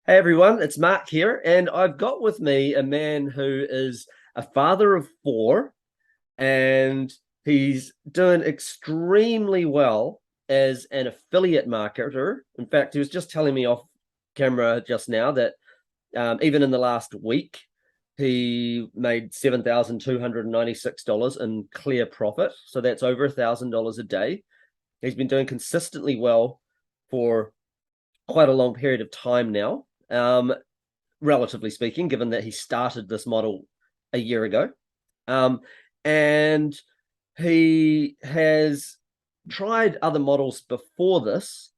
Hey everyone, it's Mark here, and I've got with me a man who is a father of four, and he's doing extremely well as an affiliate marketer. In fact, he was just telling me off camera just now that even in the last week, he made $7,296 in clear profit. So that's over $1,000 a day. He's been doing consistently well for quite a long period of time now, relatively speaking, given that he started this model a year ago. And he has tried other models before this,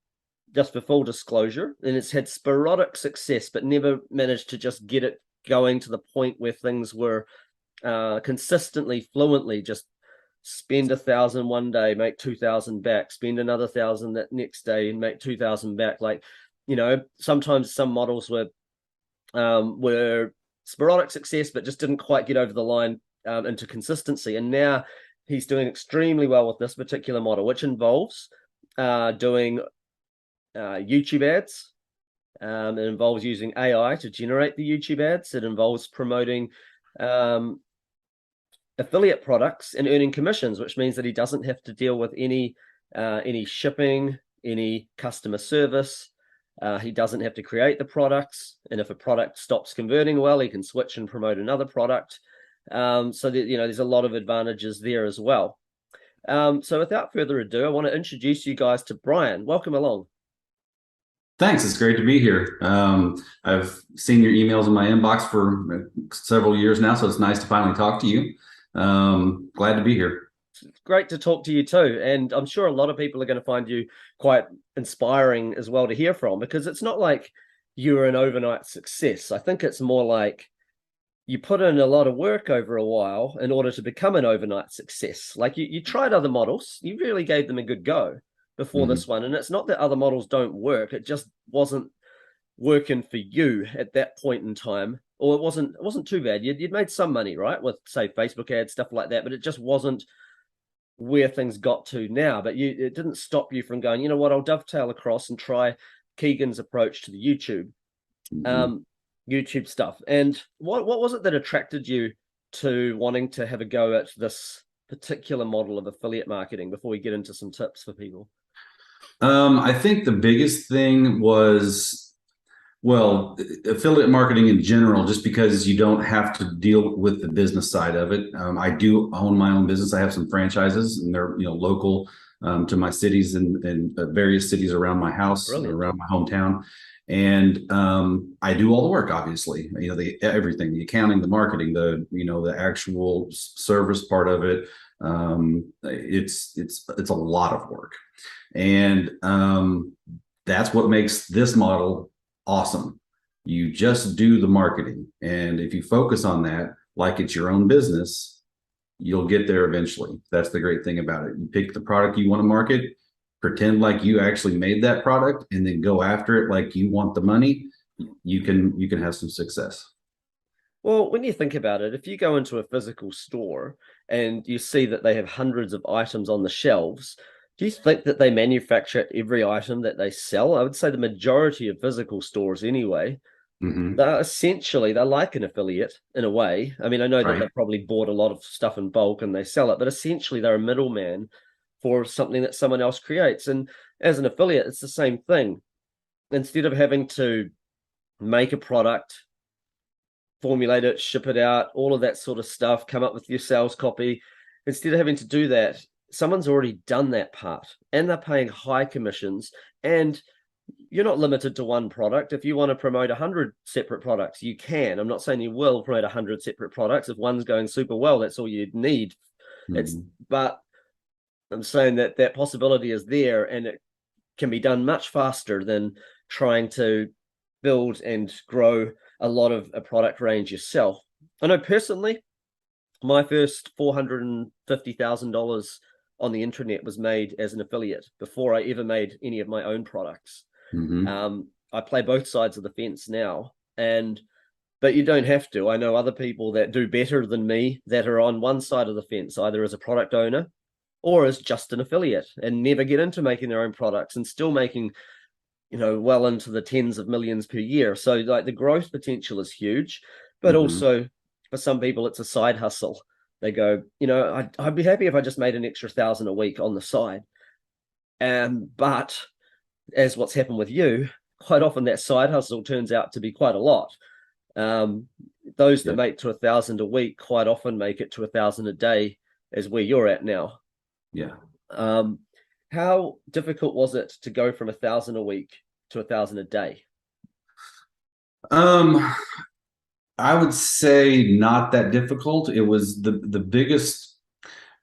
just for full disclosure, and it's had sporadic success, but never managed to just get it going to the point where things were consistently, fluently just spend 1,000 one day, make 2,000 back, spend another 1,000 that next day and make 2,000 back. Like, sometimes some models were sporadic success, but just didn't quite get over the line into consistency. And now he's doing extremely well with this particular model, which involves doing YouTube ads. It involves using AI to generate the YouTube ads. It involves promoting affiliate products and earning commissions, which means that he doesn't have to deal with any shipping, any customer service. He doesn't have to create the products, and if a product stops converting well, he can switch and promote another product. So that, there's a lot of advantages there as well. So without further ado, I want to introduce you guys to Brian. Welcome along. Thanks. It's great to be here. I've seen your emails in my inbox for several years now, so it's nice to finally talk to you. Glad to be here. It's great to talk to you too, and I'm sure a lot of people are going to find you quite inspiring as well to hear from, because it's not like you're an overnight success. I think it's more like you put in a lot of work over a while in order to become an overnight success. Like you tried other models, you really gave them a good go before Mhm. this one, and it's not that other models don't work, it just wasn't working for you at that point in time, or it wasn't too bad. You'd made some money, right, with say Facebook ads, stuff like that, but it just wasn't where things got to now. But it didn't stop you from going, you know what, I'll dovetail across and try Keegan's approach to the Mhm. um YouTube stuff. And what was it that attracted you to wanting to have a go at this particular model of affiliate marketing before we get into some tips for people? I think the biggest thing was, well, affiliate marketing in general, just because you don't have to deal with the business side of it. I do own my own business. I have some franchises, and they're local to my cities and various cities around my house, Brilliant. around my hometown. And I do all the work, obviously. Everything, the accounting, the marketing, the actual service part of it. It's a lot of work, and that's what makes this model awesome. You just do the marketing. And if you focus on that, like it's your own business, you'll get there eventually. That's the great thing about it. You pick the product you want to market, pretend like you actually made that product, and then go after it like you want the money. You can have some success. Well, when you think about it, if you go into a physical store and you see that they have hundreds of items on the shelves, do you think that they manufacture every item that they sell? I would say the majority of physical stores, anyway, Mm-hmm. they're like an affiliate in a way. I mean, I know that Right. they've probably bought a lot of stuff in bulk and they sell it, but essentially they're a middleman for something that someone else creates. And as an affiliate, it's the same thing. Instead of having to make a product, formulate it, ship it out, all of that sort of stuff, come up with your sales copy. Instead of having to do that, someone's already done that part, and they're paying high commissions. And you're not limited to one product. If you want to promote 100 separate products, you can. I'm not saying you will promote 100 separate products. If one's going super well, that's all you need. It's Mm-hmm. But I'm saying that that possibility is there, and it can be done much faster than trying to build and grow a lot of a product range yourself. I know personally, my first $450,000 on the internet was made as an affiliate before I ever made any of my own products. Mm-hmm. I play both sides of the fence now, but you don't have to. I know other people that do better than me that are on one side of the fence, either as a product owner or as just an affiliate, and never get into making their own products and still making well into the tens of millions per year. So like the growth potential is huge, but Hmm. also for some people it's a side hustle. They go, I'd be happy if I just made an extra 1,000 a week on the side. But as what's happened with you, quite often that side hustle turns out to be quite a lot. Um, those that Yeah. make to 1,000 a week quite often make it to 1,000 a day, as where you're at now. Yeah. Um, how difficult was it to go from 1,000 a week to 1,000 a day? Um, I would say not that difficult. It was the biggest.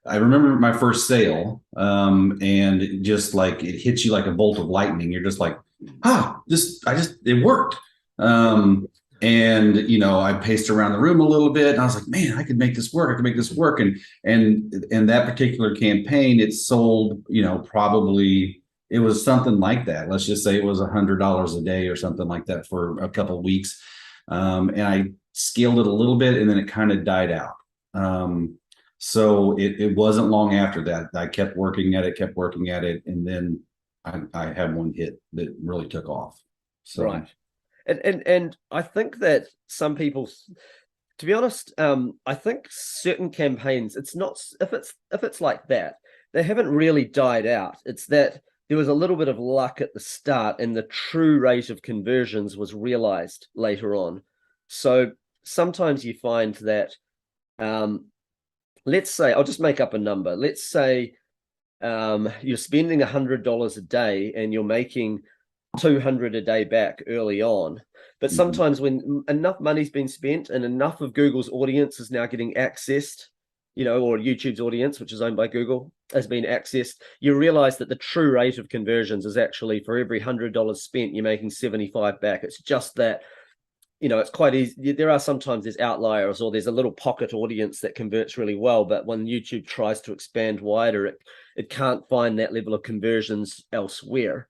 I remember my first sale, and just like it hits you like a bolt of lightning. You're just like, it worked. Um, and I paced around the room a little bit, and I was like, man, I could make this work. I could make this work. And that particular campaign, it sold, probably it was something like that. Let's just say it was $100 a day or something like that for a couple of weeks. And I scaled it a little bit, and then it kind of died out. So it wasn't long after that. I kept working at it, and then I had one hit that really took off. So Right. And I think that some people, to be honest, I think certain campaigns, it's not if it's like that, they haven't really died out. It's that there was a little bit of luck at the start, and the true rate of conversions was realized later on. So sometimes you find that, um, let's say, I'll just make up a number. Let's say you're spending $100 a day and you're making 200 a day back early on. But mhm. sometimes when enough money's been spent and enough of Google's audience is now getting accessed, or YouTube's audience, which is owned by Google, has been accessed, you realize that the true rate of conversions is actually for every $100 spent, you're making 75 back. It's just that, it's quite easy. There are sometimes there's outliers or there's a little pocket audience that converts really well, but when YouTube tries to expand wider, it can't find that level of conversions elsewhere.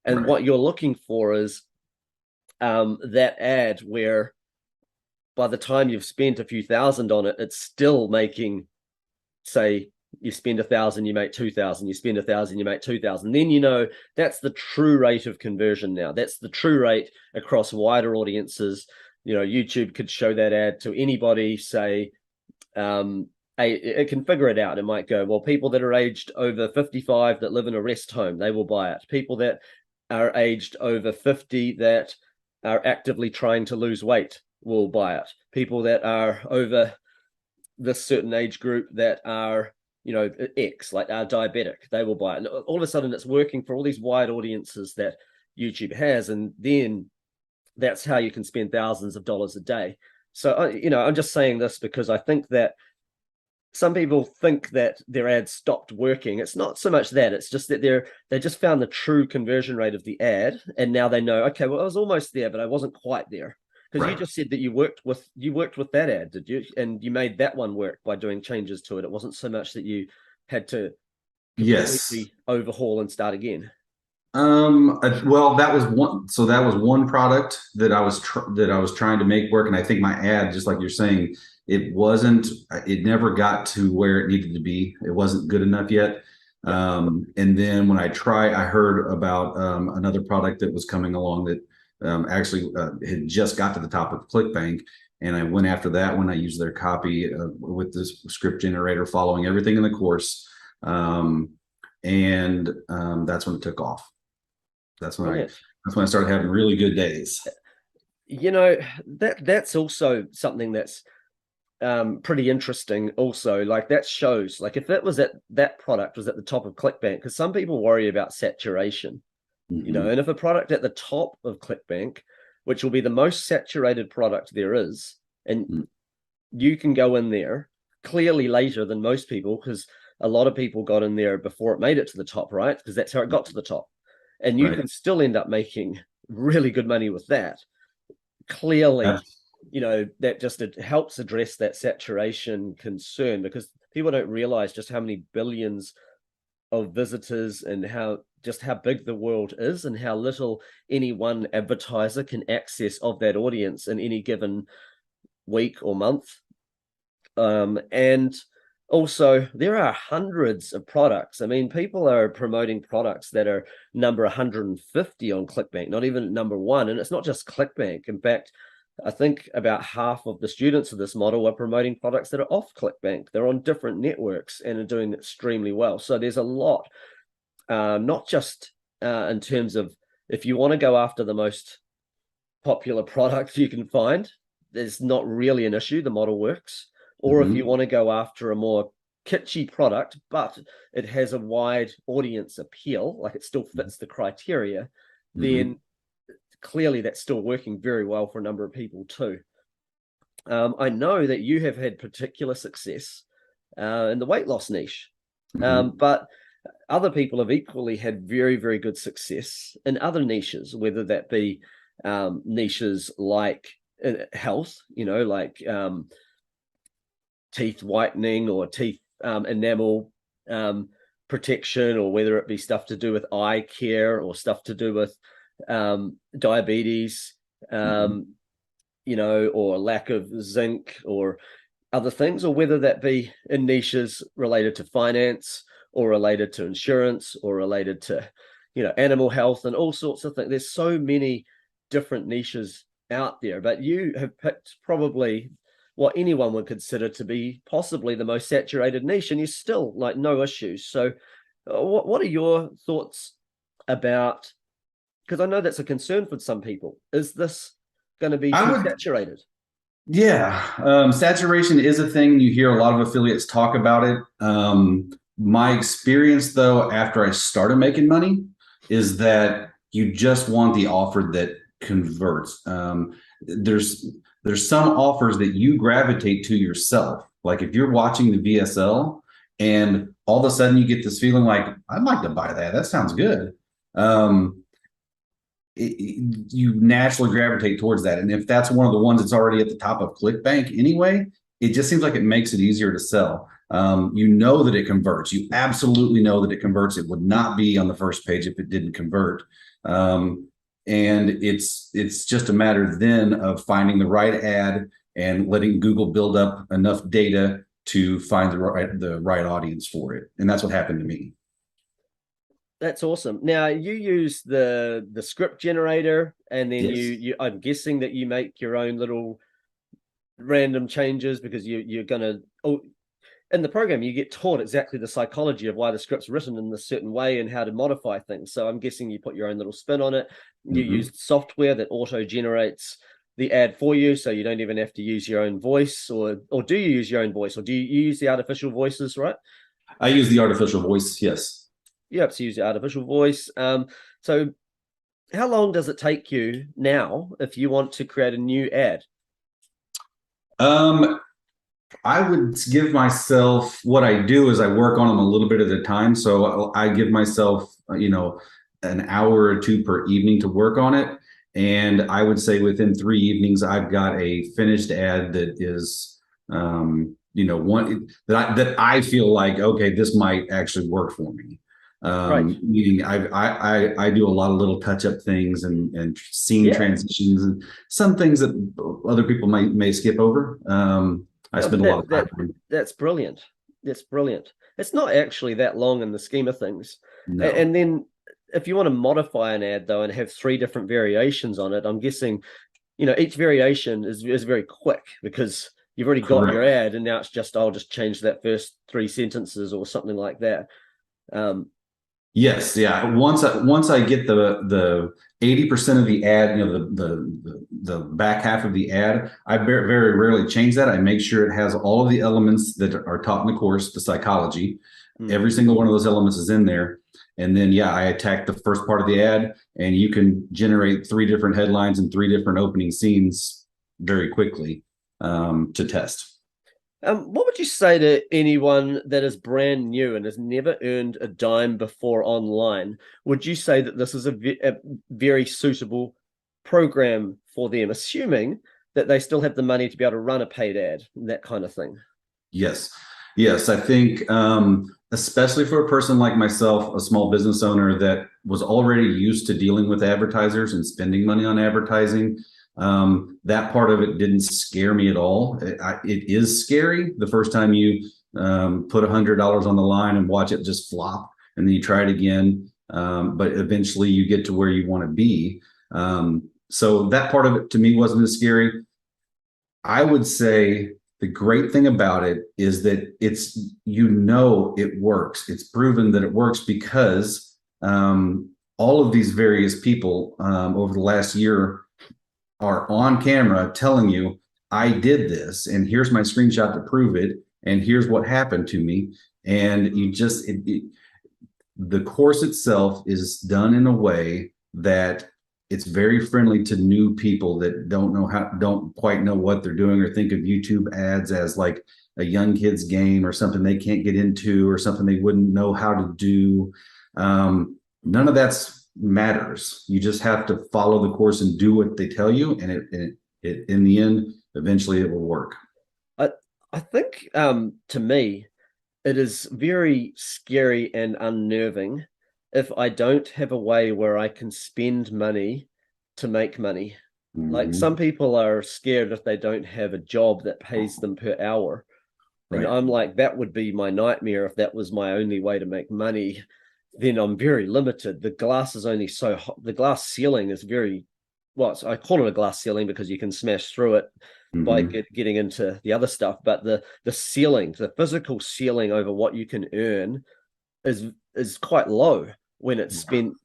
And Right. what you're looking for is that ad where by the time you've spent a few thousand on it, it's still making, say, you spend 1,000, you make 2,000, you spend 1,000, you make 2,000. Then that's the true rate of conversion now. That's the true rate across wider audiences. YouTube could show that ad to anybody, say, it can figure it out. It might go, well, people that are aged over 55 that live in a rest home, they will buy it. People that are aged over 50 that are actively trying to lose weight will buy it. People that are over this certain age group that are, X, like are diabetic, they will buy it. And all of a sudden it's working for all these wide audiences that YouTube has. And then that's how you can spend thousands of dollars a day. So, I'm just saying this because I think that some people think that their ads stopped working. It's not so much that, it's just that they just found the true conversion rate of the ad, and now they know, okay, well, I was almost there, but I wasn't quite there. Because you Right. just said that you worked with that ad, did you? And you made that one work by doing changes to it. It wasn't so much that you had to Yes. completely overhaul and start again. Well, that was one. So that was one product that I was trying to make work, and I think my ad, just like you're saying, it wasn't. It never got to where it needed to be. It wasn't good enough yet. Yeah. And then when I heard about another product that was coming along that actually had just got to the top of ClickBank, and I went after that when I used their copy with this script generator, following everything in the course, and that's when it took off. That's when I Brilliant. that's when I started having really good days. You know, that's also something that's pretty interesting also. Like that shows, like if it was at that product was at the top of ClickBank, because some people worry about saturation, Hmm. and if a product at the top of ClickBank, which will be the most saturated product there is, and you can go in there clearly later than most people, because a lot of people got in there before it made it to the top, right? Because that's how it got to the top. And you Right. can still end up making really good money with that. Clearly, That's, that just it helps address that saturation concern, because people don't realize just how many billions of visitors and how big the world is, and how little any one advertiser can access of that audience in any given week or month. And Also, there are hundreds of products. I mean, people are promoting products that are number 150 on ClickBank, not even number one. And it's not just ClickBank. In fact, I think about half of the students of this model are promoting products that are off ClickBank. They're on different networks and are doing extremely well. So there's a lot, not just in terms of if you want to go after the most popular product you can find, there's not really an issue. The model works. Or if you Mhm. want to go after a more kitschy product, but it has a wide audience appeal, like it still fits the criteria, Mhm. then clearly that's still working very well for a number of people too. I know that you have had particular success in the weight loss niche, Mhm. but other people have equally had very, very good success in other niches, whether that be niches like health, like teeth whitening or teeth enamel protection, or whether it be stuff to do with eye care or stuff to do with diabetes, Mhm. um, or lack of zinc or other things, or whether that be in niches related to finance or related to insurance or related to, animal health and all sorts of things. There's so many different niches out there, but you have picked probably what anyone would consider to be possibly the most saturated niche, and you're still like no issues. So, what are your thoughts about? Because I know that's a concern for some people. Is this going to be I too would, saturated? yeah. Saturation is a thing. You hear a lot of affiliates talk about it. My experience, though, after I started making money, is that you just want the offer that converts. There's there's some offers that you gravitate to yourself. Like if you're watching the VSL and all of a sudden you get this feeling like I'd like to buy that. That sounds good. Um, you naturally gravitate towards that. And if that's one of the ones that's already at the top of ClickBank anyway, it just seems like it makes it easier to sell. You know that it converts. You absolutely know that it converts. It would not be on the first page if it didn't convert. And it's just a matter then of finding the right ad and letting Google build up enough data to find the right audience for it. And that's what happened to me. That's awesome. Now you use the script generator, and then you Yes. you I'm guessing that you make your own little random changes because you're gonna in the program you get taught exactly the psychology of why the script's written in a certain way and how to modify things. So I'm guessing you put your own little spin on it. You Mm-hmm. use software that auto generates the ad for you, so you don't even have to use your own voice, or do you use your own voice, or do you use the artificial voices, right? I use the artificial voice. Yes. You have to use the artificial voice. So how long does it take you now if you want to create a new ad? Um, I would give myself what I do is I work on them a little bit at a time. So I give myself, an hour or two per evening to work on it. And I would say within 3 evenings, I've got a finished ad that is, one that I feel like, okay, this might actually work for me. Right. Meaning I do a lot of little touch up things and scene Yeah. transitions and some things that other people may skip over. I Oh, spend but a lot of that time that on. that's brilliant. That's brilliant. It's not actually that long in the scheme of things. No, And then if you want to modify an ad though and have three different variations on it, I'm guessing, each variation is very quick because you've already got your correct. ad, and now it's just I'll just change that first three sentences or something like that. Um, Yes, yeah. Once I get the 80% of the ad, the back half of the ad, I very, very rarely change that. I make sure it has all of the elements that are taught in the course, the psychology. hmm. Every single one of those elements is in there. And then yeah, I attack the first part of the ad, and you can generate three different headlines and three different opening scenes very quickly to test. What would you say to anyone that is brand new and has never earned a dime before online? Would you say that this is a very suitable program for them, assuming that they still have the money to be able to run a paid ad and that kind of thing? Yes. Yes. I think, especially for a person like myself, a small business owner that was already used to dealing with advertisers and spending money on advertising, that part of it didn't scare me at all. It is scary the first time you put $100 on the line and watch it just flop, and then you try it again. But eventually you get to where you want to be. So that part of it to me wasn't as scary. I would say the great thing about it is that it works. It's proven that it works because all of these various people over the last year are on camera telling you, I did this, and here's my screenshot to prove it, and here's what happened to me. And the course itself is done in a way that it's very friendly to new people that don't quite know what they're doing, or think of YouTube ads as like a young kid's game or something they can't get into or something they wouldn't know how to do. None of that's matters. You just have to follow the course and do what they tell you, and it in the end, eventually it will work. I think to me, it is very scary and unnerving if I don't have a way where I can spend money to make money. Like some people are scared if they don't have a job that pays them per hour. And Right. I'm like, that would be my nightmare if that was my only way to make money. Then I'm very limited. The glass is only so hot. The glass ceiling is very, well, I call it a glass ceiling because you can smash through it by getting into the other stuff. But the ceiling, the physical ceiling over what you can earn is quite low when it's spent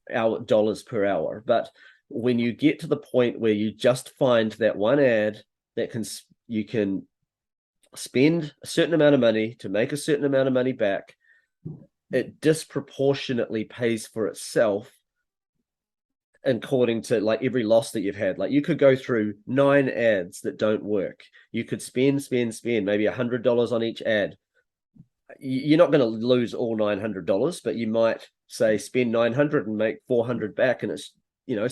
dollars per hour. But when you get to the point where you just find that one ad that you can spend a certain amount of money to make a certain amount of money back, it disproportionately pays for itself according to like every loss that you've had. Like you could go through 9 ads that don't work. You could spend maybe $100 on each ad. You're not going to lose all $900, but you might say spend 900 and make 400 back. And it's,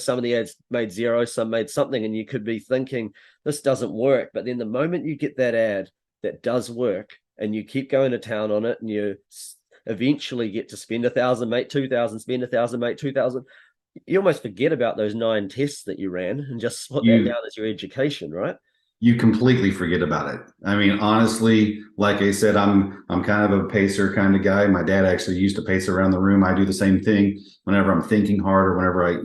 some of the ads made zero, some made something, and you could be thinking this doesn't work. But then the moment you get that ad that does work and you keep going to town on it, and you eventually get to spend 1,000, make 2,000, spend 1,000, make 2,000, you almost forget about those 9 tests that you ran and just put that down as your education, right? You completely forget about it. I mean, honestly, like I said, I'm kind of a pacer kind of guy. My dad actually used to pace around the room. I do the same thing whenever I'm thinking hard, or whenever I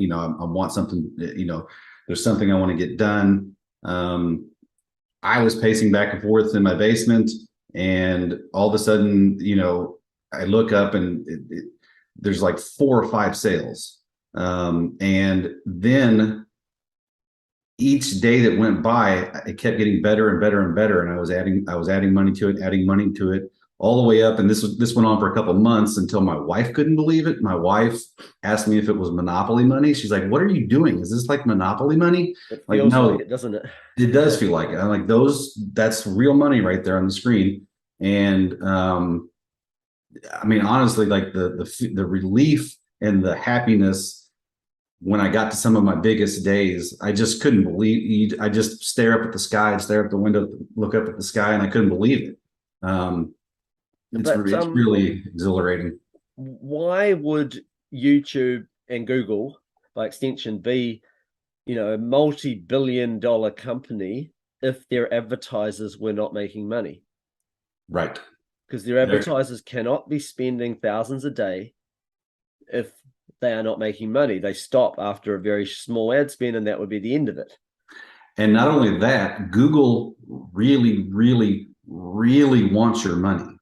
want something, there's something I want to get done. I was pacing back and forth in my basement, and all of a sudden, I look up and there's like 4 or 5 sales. And then each day that went by, it kept getting better and better and better. And I was adding money to it, all the way up. And this went on for a couple of months until my wife couldn't believe it. My wife asked me if it was Monopoly money. She's like, "What are you doing? Is this like Monopoly money?" It Like, feels no, like it, doesn't it? it does feel like it. I'm like, that's real money right there on the screen. And I mean, honestly, like the relief and the happiness when I got to some of my biggest days, I just couldn't believe. I just stare up at the sky, and stare up the window, look up at the sky, and I couldn't believe it. But It's really exhilarating. why would YouTube and Google, by extension, be, a multi-billion-dollar company if their advertisers were not making money? Right. Because their advertisers cannot be spending thousands a day if they are not making money. They stop after a very small ad spend, and that would be the end of it. And not only that, Google really, really, really wants your money.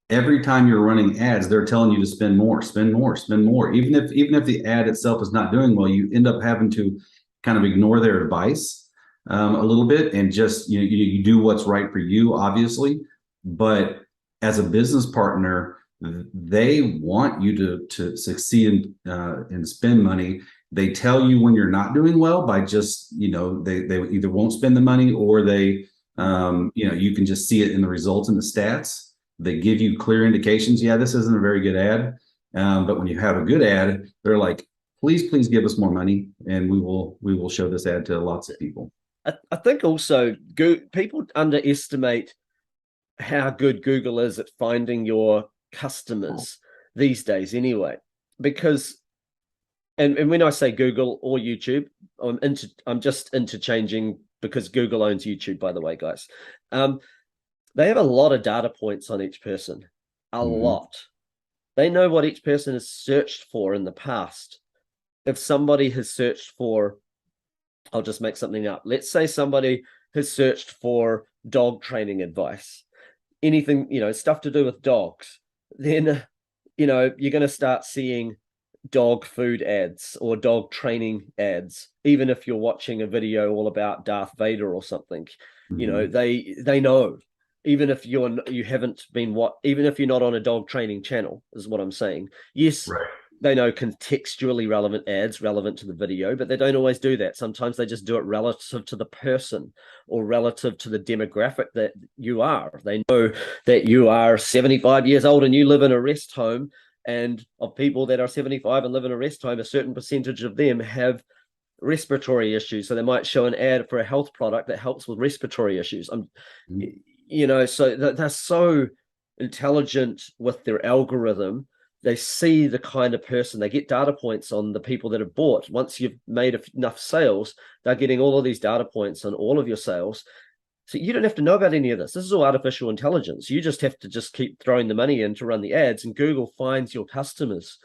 Every time you're running ads, they're telling you to spend more, spend more, spend more. Even if the ad itself is not doing well, you end up having to kind of ignore their advice a little bit, and just you do what's right for you, obviously. But as a business partner, they want you to succeed and spend money. They tell you when you're not doing well by just they either won't spend the money, or they you can just see it in the results and the stats. They give you clear indications. Yeah, this isn't a very good ad, but when you have a good ad, they're like, please give us more money, and we will show this ad to lots of people. I think also people underestimate how good Google is at finding your customers these days anyway. Because and when I say Google or YouTube, I'm just interchanging, because Google owns YouTube, by the way, guys. They have a lot of data points on each person, a Hmm. lot. They know what each person has searched for in the past. If somebody has searched for, I'll just make something up. Let's say somebody has searched for dog training advice, anything, stuff to do with dogs, then, you're going to start seeing dog food ads or dog training ads, even if you're watching a video all about Darth Vader or something. Hmm. They know, even if you haven't been what even if you're not on a dog training channel, is what I'm saying. Yes, Right. they know contextually relevant ads relevant to the video, but they don't always do that. Sometimes they just do it relative to the person or relative to the demographic that you are. They know that you are 75 years old and you live in a rest home, and of people that are 75 and live in a rest home, a certain percentage of them have respiratory issues. So they might show an ad for a health product that helps with respiratory issues. So they're so intelligent with their algorithm. They see the kind of person, they get data points on the people that have bought. Once you've made enough sales, they're getting all of these data points on all of your sales. So you don't have to know about any of this. This is all artificial intelligence. You just have to just keep throwing the money in to run the ads, and Google finds your customers.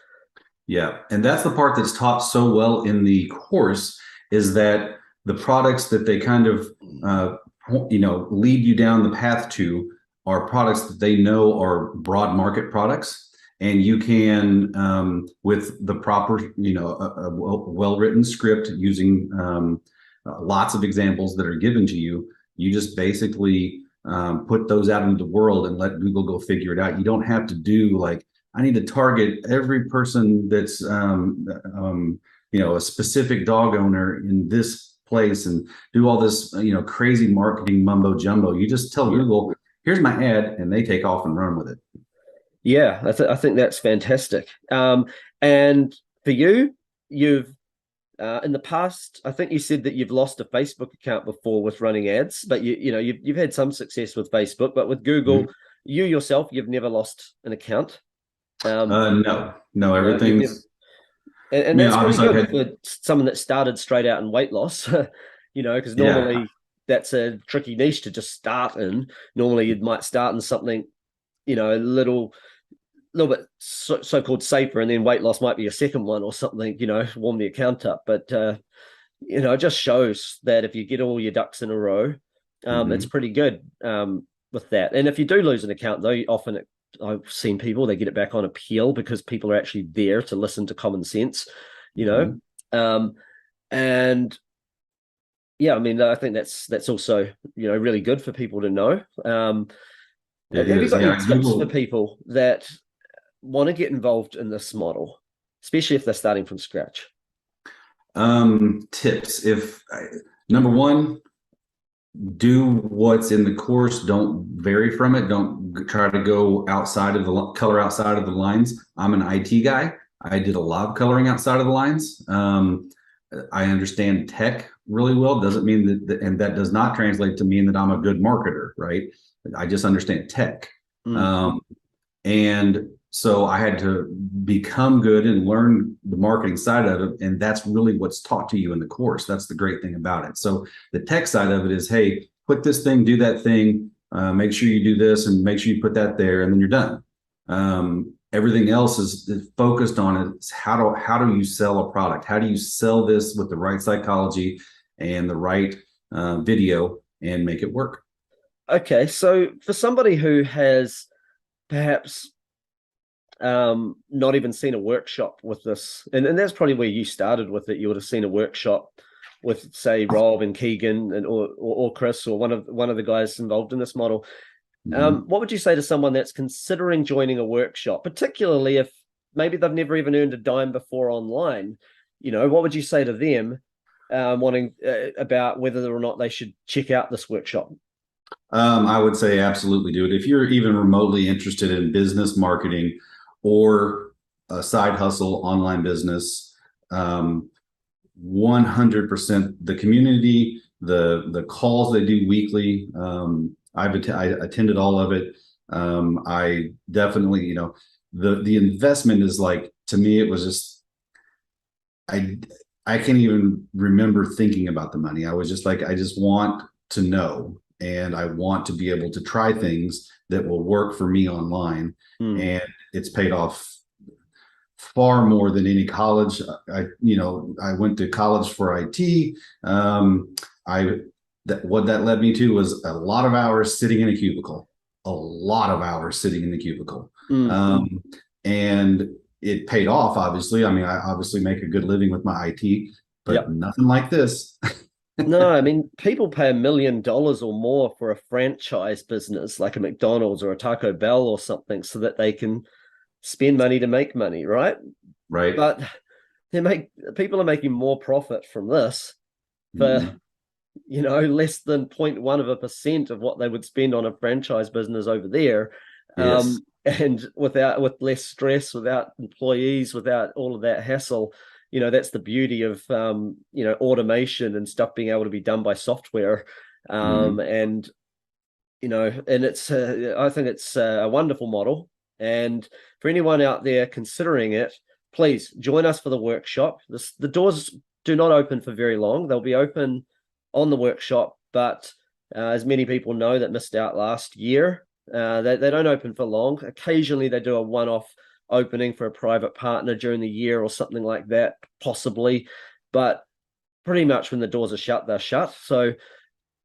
Yeah, and that's the part that's taught so well in the course is that the products that they kind of lead you down the path to are products that they know are broad market products, and you can with the proper a well written script using lots of examples that are given to you. You just basically put those out into the world and let Google go figure it out. You don't have to do like I need to target every person that's a specific dog owner in this place and do all this crazy marketing mumbo jumbo. You just tell Yeah. Google, here's my ad, and they take off and run with it. Yeah, I think that's fantastic. And for you, you've in the past, I think you said that you've lost a Facebook account before with running ads, but you've had some success with Facebook, but with Mhm. Google, you yourself, you've never lost an account. No, no, No, you've never, everything's. and that's pretty Obviously, I've good had. for someone that started straight out in weight loss. Because Yeah. normally that's a tricky niche to just start in. Normally, you might start in something, a little bit so-called safer, and then weight loss might be a second one or something, warm the account up. But it just shows that if you get all your ducks in a row, it's Mhm. pretty good with that. And if you do lose an account, though, often I've seen people, they get it back on appeal because people are actually there to listen to common sense, you know. Mhm. Um, and yeah, I mean, I think that's also really good for people to know. It Have you is. got any Yeah, tips for Google. people that want to get involved in this model, especially if they're starting from scratch? Tips. If number one, do what's in the course. Don't vary from it. Don't try to go outside of the color outside of the lines. I'm an IT guy. I did a lot of coloring outside of the lines. I understand tech really well. Doesn't mean and that does not translate to mean that I'm a good marketer, right? I just understand tech. Mm. Um, and so I had to become good and learn the marketing side of it. And that's really what's taught to you in the course. That's the great thing about it. So the tech side of it is, hey, put this thing, do that thing, make sure you do this and make sure you put that there, and then you're done. Everything else is focused on it. It's how do you sell a product? How do you sell this with the right psychology and the right video and make it work? Okay, so for somebody who has perhaps not even seen a workshop with this, and that's probably where you started with it. You would have seen a workshop with, say, Rob and Keegan and or Chris or one of the guys involved in this model. Mhm. What would you say to someone that's considering joining a workshop, particularly if maybe they've never even earned a dime before online? What would you say to them, wanting about whether or not they should check out this workshop? I would say absolutely do it. If you're even remotely interested in business marketing or a side hustle online business, 100% the community, the calls they do weekly. I attended all of it. I definitely, the investment is like to me, it was just I I can't even remember thinking about the money. I was just like, I just want to know. and I want to be able to try things that will work for me online. Mm. And it's paid off far more than any college. I went to college for IT. I what that led me to was a lot of hours sitting in a cubicle, a lot of hours sitting in the cubicle. Mm. And it paid off, obviously. I mean, I obviously make a good living with my IT, but Yep. nothing like this. No, I mean, people pay $1 million or more for a franchise business like a McDonald's or a Taco Bell or something so that they can spend money to make money, right? Right. But people are making more profit from this for Mm-hmm. less than 0.1% of what they would spend on a franchise business over there. Yes. And with less stress, without employees, without all of that hassle. That's the beauty of automation and stuff being able to be done by software. Mm-hmm. And and it's I think it's a wonderful model. And for anyone out there considering it, please join us for the workshop. The doors do not open for very long. They'll be open on the workshop, but as many people know that missed out last year, they don't open for long. Occasionally, they do a one-off opening for a private partner during the year or something like that, possibly. But pretty much when the doors are shut, they're shut. So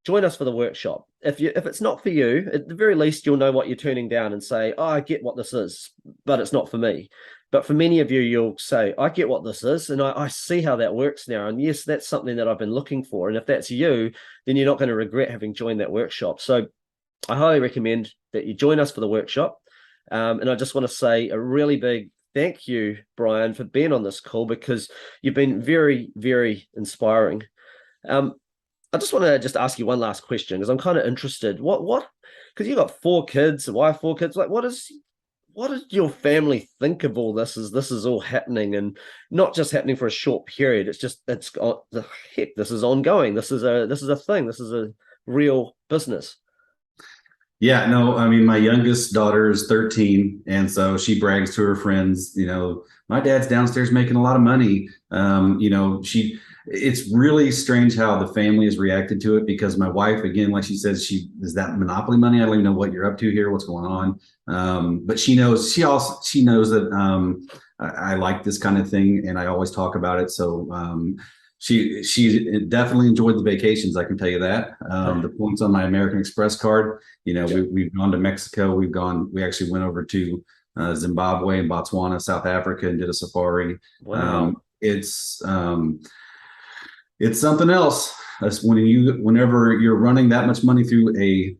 join us for the workshop. If it's not for you, at the very least you'll know what you're turning down and say, "Oh, I get what this is, but it's not for me." But for many of you, you'll say, "I get what this is, and I see how that works now. And yes, that's something that I've been looking for." And if that's you, then you're not going to regret having joined that workshop. So I highly recommend that you join us for the workshop. And I just want to say a really big thank you, Brian, for being on this call because you've been very, very inspiring. Um, I just want to just ask you one last question because I'm kind of interested. Because you got 4 kids, a wife, 4 kids. Like, what does your family think of all this? As this is all happening and not just happening for a short period. It's the heck. This is ongoing. This is a thing. This is a real business. Yeah, no, I mean, my youngest daughter is 13. And so she brags to her friends, my dad's downstairs making a lot of money. It's really strange how the family has reacted to it because my wife, again, like she says, she is that monopoly money. I don't even know what you're up to here, what's going on. But she knows, she knows that I like this kind of thing and I always talk about it. So, she definitely enjoyed the vacations. I can tell you that. The points on my American Express card. Yep. We've gone to Mexico. We actually went over to Zimbabwe and Botswana, South Africa, and did a safari. Wow. It's something else. That's whenever you're running that much money through a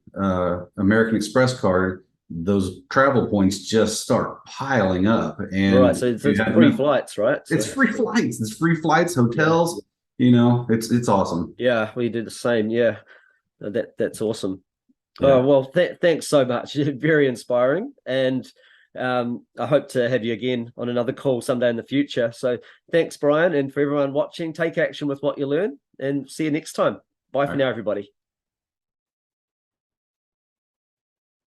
American Express card, those travel points just start piling up, Right. and So it's, you it's have free flights, right? it's So free flights. It's free flights, yeah. hotels. It's awesome. Yeah, we did the same. Yeah. That's awesome. Oh, Yeah. well, thanks so much. Very inspiring. And I hope to have you again on another call someday in the future. So thanks, Brian. And for everyone watching, take action with what you learn and see you next time. Bye All for right. now, everybody.